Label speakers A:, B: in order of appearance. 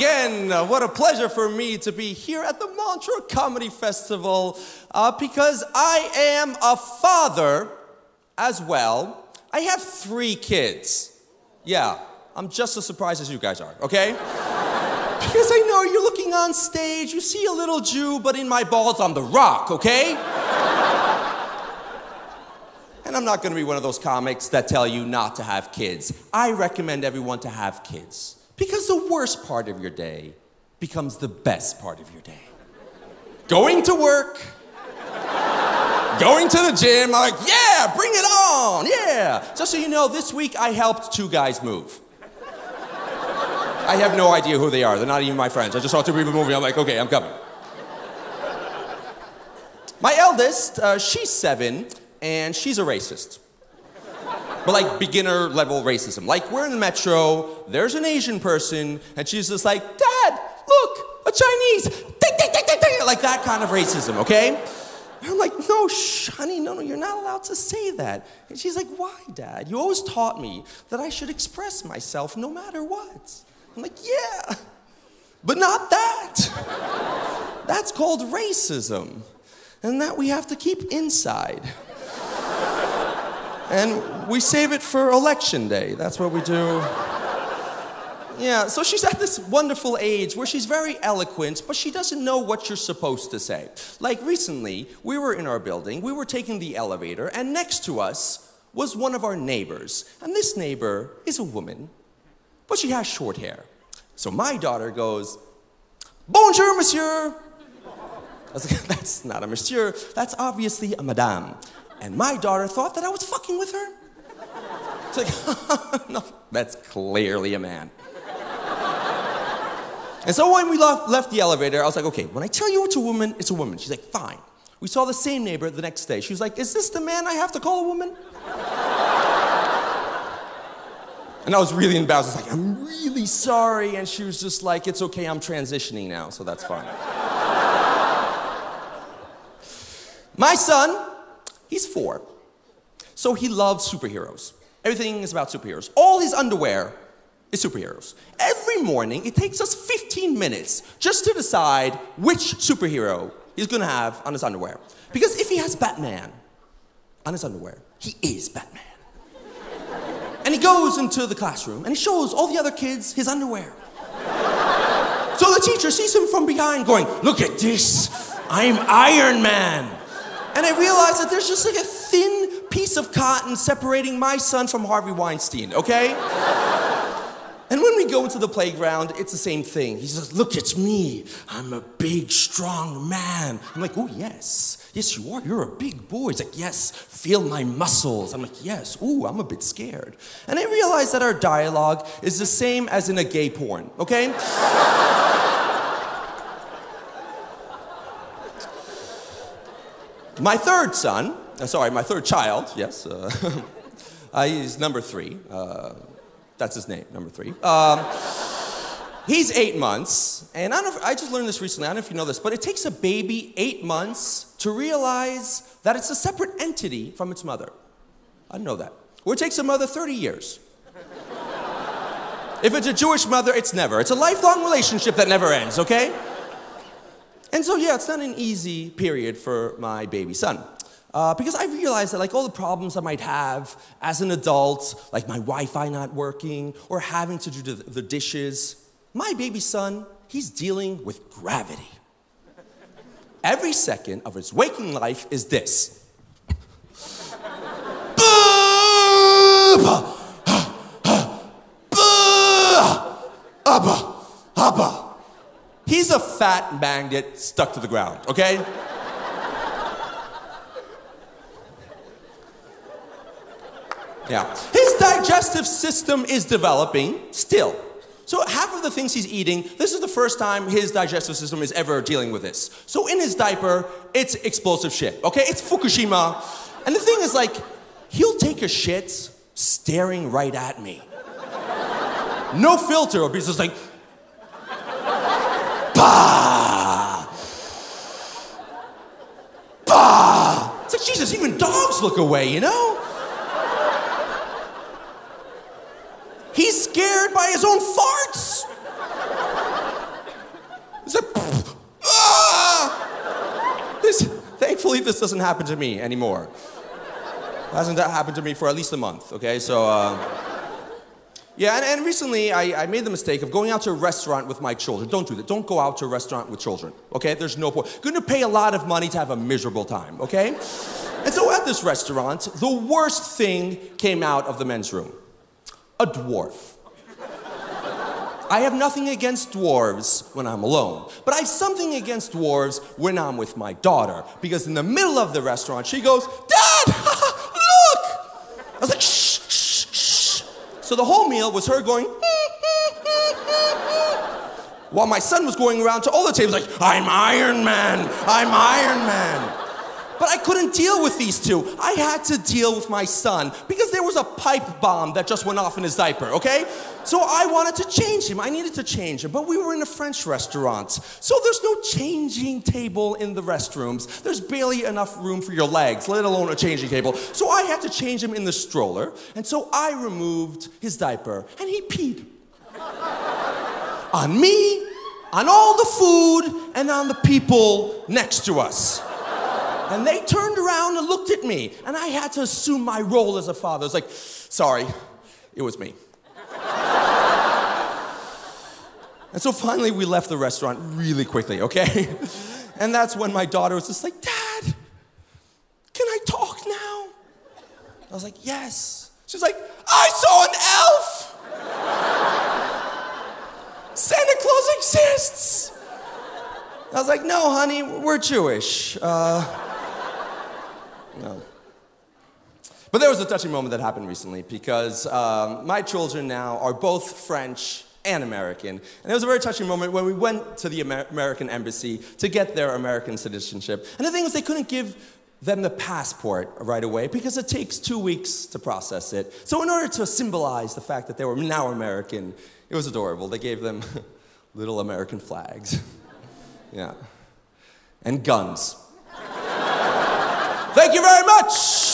A: again. What a pleasure for me to be here at the Montreux Comedy Festival because I am a father as well. I have 3 kids. Yeah, I'm just as surprised as you guys are, okay? Because I know you're looking on stage, you see a little Jew, but in my balls, I'm the Rock, okay? And I'm not gonna be one of those comics that tell you not to have kids. I recommend everyone to have kids. Because the worst part of your day becomes the best part of your day. Going to work, going to the gym, I'm like, yeah, bring it on, yeah. Just so you know, this week I helped 2 guys move. I have no idea who they are. They're not even my friends. I just saw 2 people moving. I'm like, okay, I'm coming. My eldest, she's 7, and she's a racist. But like beginner level racism. Like we're in the metro, there's an Asian person, and she's just like, Dad, look, a Chinese. Ding, ding, ding, ding, ding. Like that kind of racism, okay? And I'm like, no, honey, no, you're not allowed to say that. And she's like, why, Dad? You always taught me that I should express myself no matter what. I'm like, yeah, but not that. That's called racism. And that we have to keep inside. And we save it for election day. That's what we do. Yeah, so she's at this wonderful age where she's very eloquent, but she doesn't know what you're supposed to say. Like recently, we were in our building, we were taking the elevator, and next to us was one of our neighbors. And this neighbor is a woman, but she has short hair. So my daughter goes, bonjour, monsieur. I was like, that's not a monsieur, that's obviously a madame. And my daughter thought that I was fucking with her. It's like, no, that's clearly a man. And so when we left the elevator, I was like, okay, when I tell you it's a woman, it's a woman. She's like, fine. We saw the same neighbor the next day. She was like, is this the man I have to call a woman? And I was really embarrassed. I was like, I'm really sorry. And she was just like, it's okay, I'm transitioning now, so that's fine. My son, he's 4. So he loves superheroes. Everything is about superheroes. All his underwear is superheroes. Every morning, it takes us 15 minutes just to decide which superhero he's gonna have on his underwear. Because if he has Batman on his underwear, he is Batman. And he goes into the classroom and he shows all the other kids his underwear. So the teacher sees him from behind going, look at this, I'm Iron Man. And I realized that there's just like a thin piece of cotton separating my son from Harvey Weinstein, okay? And when we go into the playground, it's the same thing. He says, look at me, I'm a big, strong man. I'm like, oh, yes, yes you are, you're a big boy. He's like, yes, feel my muscles. I'm like, yes, ooh, I'm a bit scared. And I realized that our dialogue is the same as in a gay porn, okay? My third son, my third child, yes, he's number 3. That's his name, number 3. He's 8 months, and I just learned this recently, I don't know if you know this, but it takes a baby 8 months to realize that it's a separate entity from its mother. I didn't know that. Or it takes a mother 30 years. If it's a Jewish mother, it's never. It's a lifelong relationship that never ends, okay? And so, yeah, it's not an easy period for my baby son. Because I realized that like all the problems I might have as an adult, like my Wi-Fi not working, or having to do the dishes, my baby son, he's dealing with gravity. Every second of his waking life is this. He's a fat magnet stuck to the ground, okay? Yeah. His digestive system is developing still. So half of the things he's eating, this is the first time his digestive system is ever dealing with this. So in his diaper, it's explosive shit, okay? It's Fukushima. And the thing is like, he'll take a shit staring right at me. No filter, or he's just like, bah! Bah! It's like, Jesus, even dogs look away, you know? He's scared by his own farts. this doesn't happen to me anymore. Hasn't that happened to me for at least a month, okay? So, yeah, and recently I made the mistake of going out to a restaurant with my children. Don't do that. Don't go out to a restaurant with children, okay? There's no point. You're gonna pay a lot of money to have a miserable time, okay? And so at this restaurant, the worst thing came out of the men's room. A dwarf. I have nothing against dwarves when I'm alone, but I have something against dwarves when I'm with my daughter, because in the middle of the restaurant, she goes, "Dad, look!" I was like, "Shh, shh, shh." So the whole meal was her going, while my son was going around to all the tables like, "I'm Iron Man, I'm Iron Man." But I couldn't deal with these two. I had to deal with my son because there was a pipe bomb that just went off in his diaper, okay? So I wanted to change him. I needed to change him, but we were in a French restaurant. So there's no changing table in the restrooms. There's barely enough room for your legs, let alone a changing table. So I had to change him in the stroller, and so I removed his diaper, and he peed. On me, on all the food, and on the people next to us. And they turned around and looked at me, and I had to assume my role as a father. I was like, "Sorry, it was me." And so finally we left the restaurant really quickly, okay? And that's when my daughter was just like, "Dad, can I talk now?" I was like, "Yes." She's like, "I saw an elf! Santa Claus exists!" I was like, "No, honey, we're Jewish." No. But there was a touching moment that happened recently because my children now are both French and American. And it was a very touching moment when we went to the American embassy to get their American citizenship. And the thing was, they couldn't give them the passport right away because it takes 2 weeks to process it. So in order to symbolize the fact that they were now American, it was adorable. They gave them little American flags. Yeah. And guns. Thank you very much!